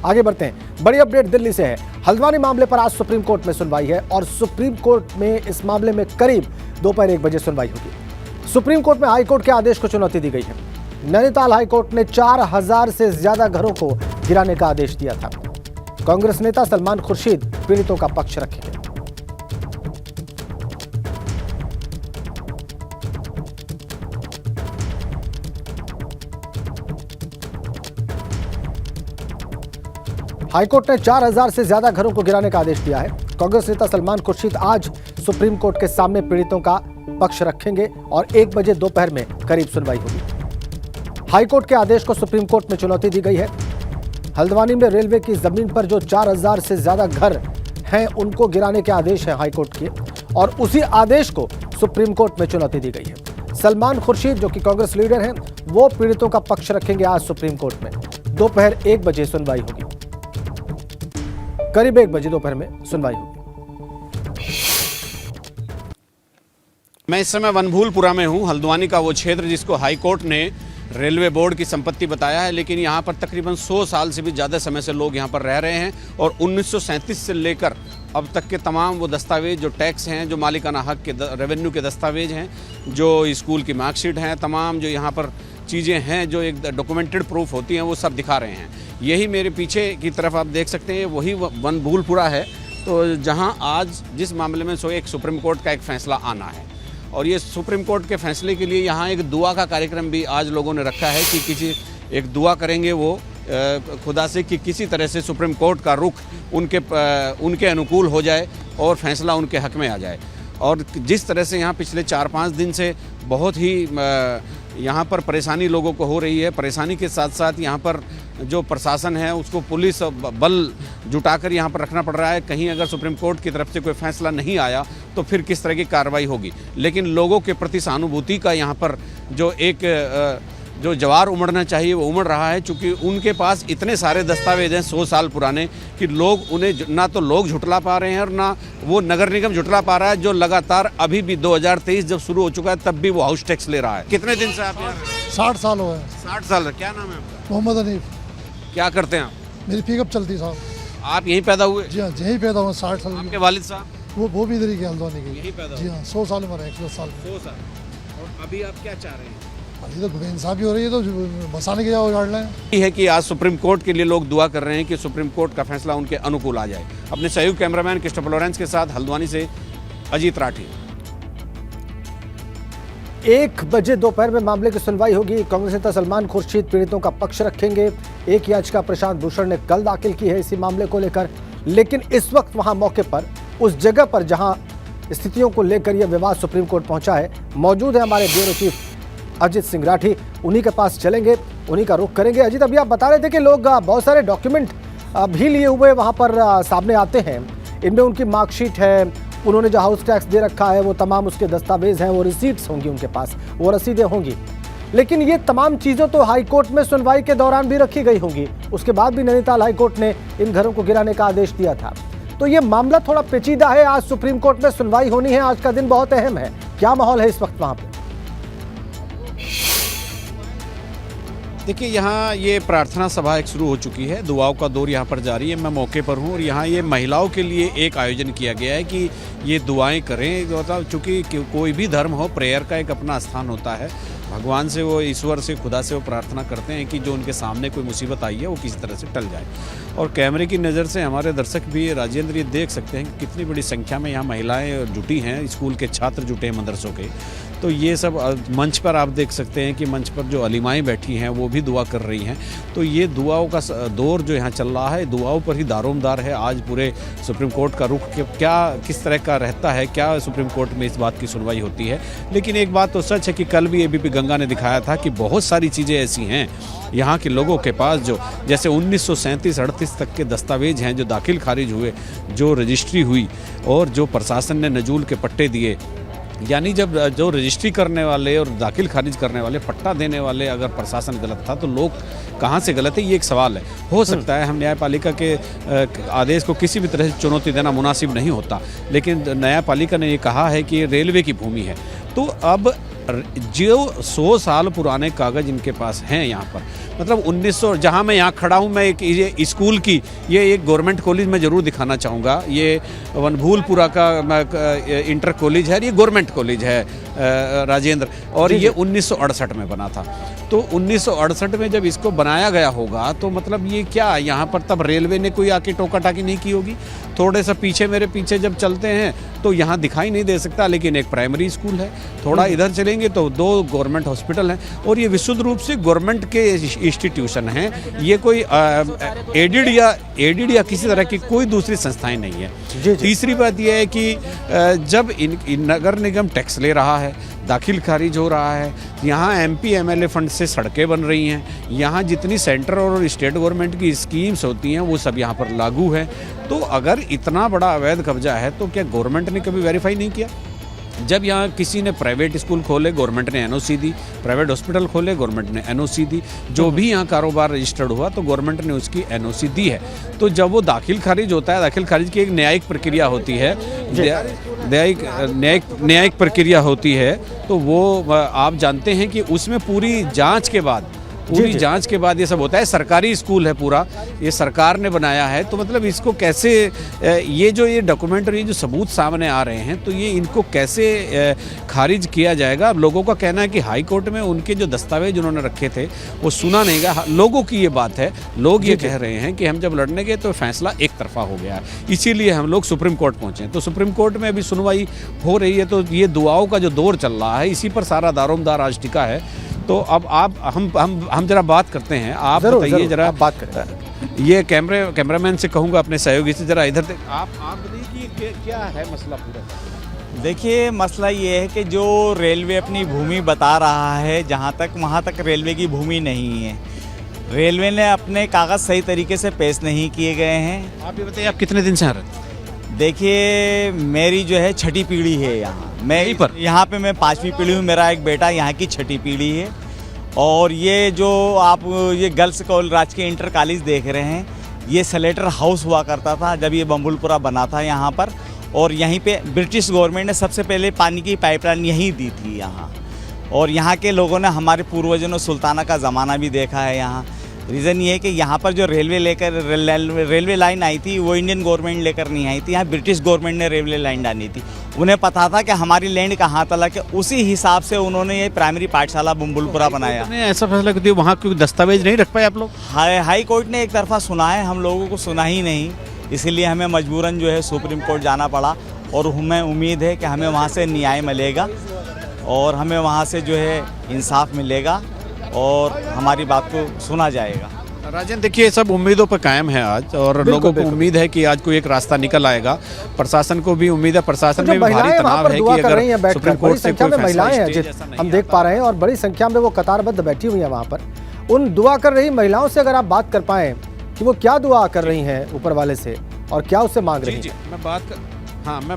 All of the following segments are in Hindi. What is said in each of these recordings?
आगे बढ़ते हैं, बड़ी अपडेट दिल्ली से है। हल्द्वानी मामले पर आज सुप्रीम कोर्ट में सुनवाई है और सुप्रीम कोर्ट में इस मामले में करीब दोपहर 1 बजे सुनवाई होगी। सुप्रीम कोर्ट में हाईकोर्ट के आदेश को चुनौती दी गई है। नैनीताल हाईकोर्ट ने 4000 से ज्यादा घरों को गिराने का आदेश दिया था। कांग्रेस नेता सलमान खुर्शीद पीड़ितों का पक्ष रखेंगे। हाईकोर्ट ने 4000 से ज्यादा घरों को गिराने का आदेश दिया है। कांग्रेस नेता सलमान खुर्शीद आज सुप्रीम कोर्ट के सामने पीड़ितों का पक्ष रखेंगे और 1 बजे दोपहर में करीब सुनवाई होगी। हाईकोर्ट के आदेश को सुप्रीम कोर्ट में चुनौती दी गई है। हल्द्वानी में रेलवे की जमीन पर जो 4000 से ज्यादा घर हैं उनको गिराने के आदेश हैं हाईकोर्ट के, और उसी आदेश को सुप्रीम कोर्ट में चुनौती दी गई है। सलमान खुर्शीद जो कि कांग्रेस लीडर हैं, वो पीड़ितों का पक्ष रखेंगे आज सुप्रीम कोर्ट में। दोपहर 1 बजे सुनवाई होगी, करीब 1 बजे दोपहर में सुनवाई होगी। मैं इस समय वनभूलपुरा में हूं, हल्द्वानी का वो क्षेत्र जिसको हाईकोर्ट ने रेलवे बोर्ड की संपत्ति बताया है, लेकिन यहाँ पर तकरीबन 100 साल से भी ज़्यादा समय से लोग यहाँ पर रह रहे हैं और 1937 से लेकर अब तक के तमाम वो दस्तावेज जो टैक्स हैं, जो मालिकाना हक के रेवेन्यू के दस्तावेज हैं, जो स्कूल की मार्कशीट हैं, तमाम जो यहाँ पर चीज़ें हैं जो एक डॉक्यूमेंटेड प्रूफ होती हैं, वो सब दिखा रहे हैं। यही मेरे पीछे की तरफ आप देख सकते हैं, वही वनभूलपुरा है, तो जहाँ आज जिस मामले में एक सुप्रीम कोर्ट का एक फ़ैसला आना है, और ये सुप्रीम कोर्ट के फैसले के लिए यहाँ एक दुआ का कार्यक्रम भी आज लोगों ने रखा है कि किसी एक दुआ करेंगे वो खुदा से कि किसी तरह से सुप्रीम कोर्ट का रुख उनके अनुकूल हो जाए और फैसला उनके हक में आ जाए। और जिस तरह से यहाँ पिछले 4-5 दिन से बहुत ही यहाँ पर परेशानी लोगों को हो रही है, परेशानी के साथ साथ यहाँ पर जो प्रशासन है उसको पुलिस बल जुटाकर यहाँ पर रखना पड़ रहा है। कहीं अगर सुप्रीम कोर्ट की तरफ से कोई फैसला नहीं आया तो फिर किस तरह की कार्रवाई होगी। लेकिन लोगों के प्रति सहानुभूति का यहाँ पर जो जवार उमड़ना चाहिए वो उमड़ रहा है, चूँकि उनके पास इतने सारे दस्तावेज हैं 100 साल पुराने कि लोग उन्हें ना तो लोग झुटला पा रहे हैं और ना वो नगर निगम झुटला पा रहा है, जो लगातार अभी भी 2023 जब शुरू हो चुका है तब भी वो हाउस टैक्स ले रहा है। कितने दिन से आप यहाँ? 60 साल हो गए। 60 साल। क्या नाम है आपका? मोहम्मद हनीफ। क्या करते हैं आप? मेरी पिकअप चलती साहब। आप यहीं पैदा हुए? जी हाँ, यहीं पैदा हुआ। 60 साल। आपके वालिद साहब? वो भी इधर ही के हल्द्वानी के। यहीं पैदा? जी हाँ, 100 साल उम्र है, 100 साल। 100 साल। और अभी आप क्या चाह रहे हैं? अभी तो इंसाफी हो रही है, तो बसाने के जाओ गाइडलाइन है कि आज सुप्रीम कोर्ट के लिए लोग दुआ कर रहे हैं कि सुप्रीम कोर्ट का फैसला उनके अनुकूल आ जाए। अपने सहयोगी कैमरामैन क्रिस्टोफर लॉरेंस के साथ हल्द्वानी से अजीत राठी। 1 बजे दोपहर में मामले की सुनवाई होगी। कांग्रेस नेता सलमान खुर्शीद पीड़ितों का पक्ष रखेंगे। एक याचिका प्रशांत भूषण ने कल दाखिल की है इसी मामले को लेकर, लेकिन इस वक्त वहां मौके पर उस जगह पर जहां स्थितियों को लेकर यह विवाद सुप्रीम कोर्ट पहुंचा है, मौजूद है हमारे ब्यूरो चीफ अजित सिंह राठी। उन्हीं के पास चलेंगे, उन्हीं का रुख करेंगे। अजित, अभी आप बता रहे थे कि लोग बहुत सारे डॉक्यूमेंट भी लिए हुए वहां पर सामने आते हैं। इनमें उनकी मार्कशीट है, उन्होंने जो हाउस टैक्स दे रखा है वो तमाम उसके दस्तावेज हैं, वो रिसीट्स होंगी उनके पास, वो रसीदें होंगी। लेकिन ये तमाम चीज़ें तो हाईकोर्ट में सुनवाई के दौरान भी रखी गई होंगी। उसके बाद भी नैनीताल हाईकोर्ट ने इन घरों को गिराने का आदेश दिया था। तो ये मामला थोड़ा पेचीदा है। आज सुप्रीम कोर्ट में सुनवाई होनी है, आज का दिन बहुत अहम है। क्या माहौल है इस वक्त वहां पर? देखिए, यहाँ ये प्रार्थना सभा एक शुरू हो चुकी है, दुआओं का दौर यहाँ पर जारी है। मैं मौके पर हूँ और यहाँ ये महिलाओं के लिए एक आयोजन किया गया है कि ये दुआएं करें। चूँकि कोई भी धर्म हो, प्रेयर का एक अपना स्थान होता है। भगवान से, वो ईश्वर से, खुदा से वो प्रार्थना करते हैं कि जो उनके सामने कोई मुसीबत आई है वो किसी तरह से टल जाए। और कैमरे की नज़र से हमारे दर्शक भी, राजेंद्र, ये देख सकते हैं कि कितनी बड़ी संख्या में यहाँ महिलाएं जुटी हैं, स्कूल के छात्र जुटे हैं मदरसों के। तो ये सब मंच पर आप देख सकते हैं कि मंच पर जो अलीमाएँ बैठी हैं वो भी दुआ कर रही हैं। तो ये दुआओं का दौर जो यहाँ चल रहा है, दुआओं पर ही दारोमदार है। आज पूरे सुप्रीम कोर्ट का रुख क्या किस तरह का रहता है, क्या सुप्रीम कोर्ट में इस बात की सुनवाई होती है। लेकिन एक बात तो सच है कि कल भी एबीपी गंगा ने दिखाया था कि बहुत सारी चीज़ें ऐसी हैं यहाँ के लोगों के पास जो, जैसे 1937-38 तक के दस्तावेज हैं जो दाखिल खारिज हुए, जो रजिस्ट्री हुई और जो प्रशासन ने नजूल के पट्टे दिए। यानी जब जो रजिस्ट्री करने वाले और दाखिल खारिज करने वाले, पट्टा देने वाले अगर प्रशासन गलत था तो लोग कहाँ से गलत है, ये एक सवाल है। हो सकता है हम न्यायपालिका के आदेश को किसी भी तरह से चुनौती देना मुनासिब नहीं होता, लेकिन न्यायपालिका ने ये कहा है कि ये रेलवे की भूमि है। तो अब जो 100 साल पुराने कागज़ इनके पास हैं यहाँ पर, मतलब 1900, जहाँ मैं यहाँ खड़ा हूँ, मैं एक ये स्कूल की, ये एक गवर्नमेंट कॉलेज मैं ज़रूर दिखाना चाहूँगा। ये वनभूलपुरा का इंटर कॉलेज है, ये गवर्नमेंट कॉलेज है राजेंद्र, और ये 1968 में बना था। तो 1968 में जब इसको बनाया गया होगा तो मतलब ये क्या, यहाँ पर तब रेलवे ने कोई आके टोका टाकी नहीं की होगी। थोड़े सा पीछे, मेरे पीछे जब चलते हैं तो यहाँ दिखाई नहीं दे सकता, लेकिन एक प्राइमरी स्कूल है। थोड़ा इधर चलेंगे तो 2 गवर्नमेंट हॉस्पिटल हैं, और ये विशुद्ध रूप से गवर्नमेंट के इंस्टीट्यूशन हैं। ये कोई एडिड या किसी तरह की कोई दूसरी संस्थाएं नहीं है। तीसरी बात यह है कि जब इन नगर निगम टैक्स ले रहा है, दाखिल खारिज हो रहा है, यहाँ MP MLA फंड से सड़कें बन रही हैं, यहाँ जितनी सेंटर और स्टेट गवर्नमेंट की स्कीम्स होती हैं वो सब यहाँ पर लागू है। तो अगर इतना बड़ा अवैध कब्जा है तो क्या गवर्नमेंट ने कभी वेरीफाई नहीं किया? जब यहाँ किसी ने प्राइवेट स्कूल खोले, गवर्नमेंट ने NOC दी, प्राइवेट हॉस्पिटल खोले, गवर्नमेंट ने NOC दी, जो भी यहाँ कारोबार रजिस्टर्ड हुआ तो गवर्नमेंट ने उसकी NOC दी है। तो जब वो दाखिल खारिज होता है, दाखिल खारिज की एक न्यायिक प्रक्रिया होती है, न्यायिक प्रक्रिया होती है, तो वो आप जानते हैं कि उसमें पूरी जांच के बाद ये सब होता है। सरकारी स्कूल है पूरा, ये सरकार ने बनाया है, तो मतलब इसको कैसे, ये डॉक्यूमेंट और ये जो सबूत सामने आ रहे हैं, तो ये इनको कैसे खारिज किया जाएगा? लोगों का कहना है कि हाई कोर्ट में उनके जो दस्तावेज उन्होंने रखे थे वो सुना नहीं गया। लोगों की ये बात है, लोग ये कह रहे हैं कि हम जब लड़ने गए तो फैसला एक तरफा हो गया, इसीलिए हम लोग सुप्रीम कोर्ट पहुँचे। तो सुप्रीम कोर्ट में अभी सुनवाई हो रही है, तो ये दुआओं का जो दौर चल रहा है, इसी पर सारा दारोमदार आज टिका है। तो अब आप हम जरा बात करते हैं। आप बताइए जरा, बात करें। ये कैमरामैन से कहूँगा, अपने सहयोगी से, जरा इधर आप बताइए कि क्या है मसला पूरा? देखिए, मसला ये है कि जो रेलवे अपनी भूमि बता रहा है, जहाँ तक वहाँ तक रेलवे की भूमि नहीं है। रेलवे ने अपने कागज़ सही तरीके से पेश नहीं किए गए हैं। आप ये बताइए, आप कितने दिन से आ रहे हैं? देखिए, मेरी जो है 6ठी पीढ़ी है यहाँ। मैं यहाँ पे मैं 5वीं पीढ़ी हूँ, मेरा एक बेटा यहाँ की 6ठी पीढ़ी है। और ये जो आप ये गर्ल्स राजकीय इंटर कॉलेज देख रहे हैं, ये स्लेटर हाउस हुआ करता था जब ये वनभूलपुरा बना था यहाँ पर। और यहीं पे ब्रिटिश गवर्नमेंट ने सबसे पहले पानी की पाइपलाइन यहीं दी थी यहाँ। और यहाँ के लोगों ने, हमारे पूर्वजों ने सुल्ताना का ज़माना भी देखा है यहाँ। रीज़न ये है कि यहाँ पर जो रेलवे लाइन आई थी वो इंडियन गवर्नमेंट लेकर नहीं आई थी, यहाँ ब्रिटिश गवर्नमेंट ने रेलवे लाइन डाली थी। उन्हें पता था कि हमारी लैंड कहाँ तलक है, उसी हिसाब से उन्होंने ये प्राइमरी पाठशाला वनभूलपुरा बनाया। ऐसा फैसला क्यों, वहाँ कोई दस्तावेज नहीं रख पाए आप लोग? हाई कोर्ट ने एक तरफा सुना है, हम लोगों को सुना ही नहीं, इसीलिए हमें मजबूरन जो है सुप्रीम कोर्ट जाना पड़ा। और हमें उम्मीद है कि हमें वहाँ से न्याय मिलेगा और हमें वहाँ से जो है इंसाफ मिलेगा और हमारी बात को सुना जाएगा। राजन, देखिए, सब उम्मीदों पर कायम है आज, और लोगों को उम्मीद है कि आज कोई एक रास्ता निकल आएगा। प्रशासन को भी उम्मीद है, प्रशासन में भी भारी तनाव है कि अगर सुप्रीम कोर्ट से कोई महिलाएं हैं, हम देख पा रहे हैं, और बड़ी संख्या में वो कतारबद्ध बैठी हुई हैं वहाँ पर। उन दुआ कर रही महिलाओं से अगर आप बात कर पाएं कि वो क्या दुआ कर रही हैं ऊपर वाले से और क्या उससे मांग रही हैं। मैं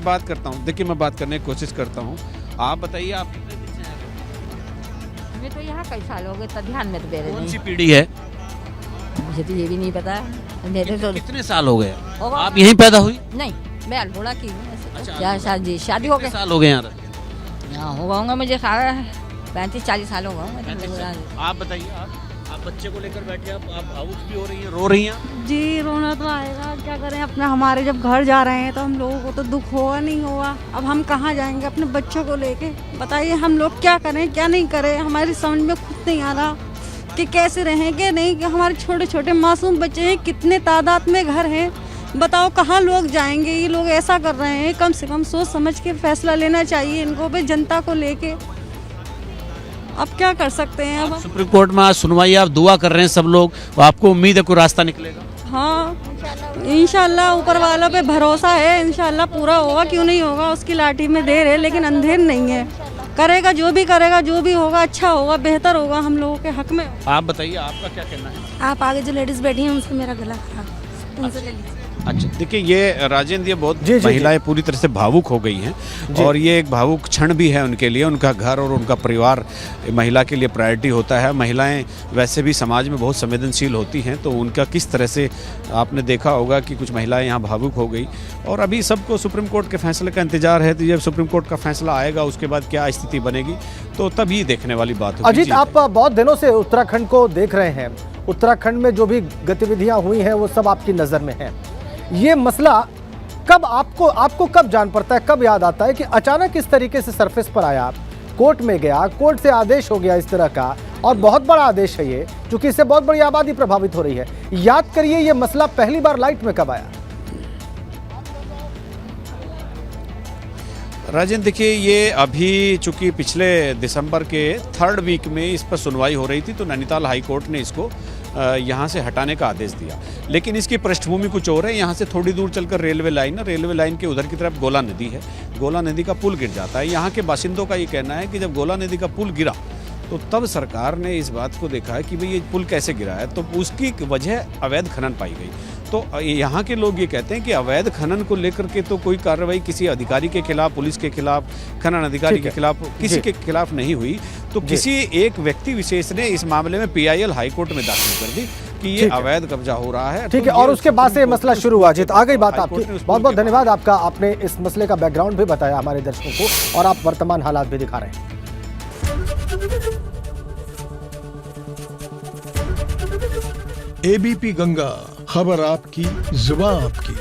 बात करता हूँ। देखिए, मैं बात करने की कोशिश करता हूँ। आप बताइए, आप कितने दिन से हैं? हमें तो यहाँ कई साल हो गए, तो ध्यान में तो दे रहे कौन सी पीढ़ी है? मुझे तो ये भी नहीं पता। मेरे तो कितने साल हो गए? आप यहीं पैदा हुई? नहीं, मैं अल्मोड़ा की हूँ। अच्छा, शादी हो गई। साल हो गए यहाँ होगा मुझे 35-40 साल होगा। आप बताइए, आप बच्चे को लेकर बैठे, आप हाउस भी हो रही हैं, रो रही हैं? जी, रोना तो आएगा, क्या करें। अपने हमारे जब घर जा रहे हैं तो हम लोगों को तो दुख होगा नहीं होगा। अब हम कहाँ जाएंगे अपने बच्चों को लेके? बताइए, हम लोग क्या करें क्या नहीं करें, हमारी समझ में खुद नहीं आ रहा कि कैसे रहेंगे नहीं। कि हमारे छोटे छोटे मासूम बच्चे हैं, कितने तादाद में घर हैं, बताओ कहाँ लोग जाएंगे। ये लोग ऐसा कर रहे हैं, कम से कम सोच समझ के फैसला लेना चाहिए इनको पे, जनता को लेके। अब क्या कर सकते हैं। अब सुप्रीम कोर्ट में आज सुनवाई, आप दुआ कर रहे हैं सब लोग, आपको उम्मीद है कोई रास्ता निकलेगा? हाँ, इंशाल्लाह ऊपर वालों पे भरोसा है, इंशाल्लाह पूरा होगा, क्यों नहीं होगा। उसकी लाठी में देर है लेकिन अंधेर नहीं है। करेगा, जो भी होगा अच्छा होगा, बेहतर होगा, हम लोगों के हक में। आप बताइए, आपका क्या कहना है? आप आगे जो लेडीज बैठी हैं उनसे मेरा गला खराब, उनसे ले लीजिए। अच्छा देखिए, ये राजेंद्र, ये बहुत जी, जी, महिलाएं पूरी तरह से भावुक हो गई हैं और ये एक भावुक क्षण भी है उनके लिए। उनका घर और उनका परिवार महिला के लिए प्रायोरिटी होता है। महिलाएं वैसे भी समाज में बहुत संवेदनशील होती हैं, तो उनका किस तरह से आपने देखा होगा कि कुछ महिलाएं यहाँ भावुक हो गई। और अभी सबको सुप्रीम कोर्ट के फैसले का इंतजार है, तो जब सुप्रीम कोर्ट का फैसला आएगा उसके बाद क्या स्थिति बनेगी तो तभी देखने वाली बात होगी। अजीत, जी, आप बहुत दिनों से उत्तराखंड को देख रहे हैं। उत्तराखंड में जो भी गतिविधियां हुई हैं वो सब आपकी नज़र में है। ये मसला कब आपको कब जान पड़ता है, कब याद आता है कि अचानक इस तरीके से सरफेस पर आया, कोर्ट में गया, कोर्ट से आदेश हो गया इस तरह का, और बहुत बड़ा आदेश है ये, क्योंकि इससे बहुत बड़ी आबादी प्रभावित हो रही है। याद करिए, ये मसला पहली बार लाइट में कब आया? राजेंद्र देखिए, ये अभी चूंकि पिछले दिसंबर के 3rd वीक में इस पर सुनवाई हो रही थी, तो नैनीताल हाई कोर्ट ने इसको यहाँ से हटाने का आदेश दिया। लेकिन इसकी पृष्ठभूमि कुछ और है। यहाँ से थोड़ी दूर चलकर रेलवे लाइन के उधर की तरफ गोला नदी है। गोला नदी का पुल गिर जाता है। यहाँ के बासिंदों का ये कहना है कि जब गोला नदी का पुल गिरा तो तब सरकार ने इस बात को देखा है कि भाई ये पुल कैसे गिरा है, तो उसकी वजह अवैध खनन पाई गई। तो यहाँ के लोग ये कहते हैं कि अवैध खनन को लेकर के तो कोई कार्रवाई किसी अधिकारी के खिलाफ, पुलिस के खिलाफ, खनन अधिकारी के खिलाफ, किसी के खिलाफ नहीं हुई। तो किसी एक व्यक्ति विशेष ने इस मामले में PIL हाई कोर्ट में दाखिल कर दी कि ये अवैध कब्जा हो रहा है। ठीक है, और उसके बाद से मसला शुरू हुआ। जीत, आ गई बात आपकी। बहुत बहुत धन्यवाद आपका, आपने इस मसले का बैकग्राउंड भी बताया हमारे दर्शकों को, और आप वर्तमान हालात भी दिखा रहे हैं। ABP गंगा, खबर आपकी, जुबान आपकी।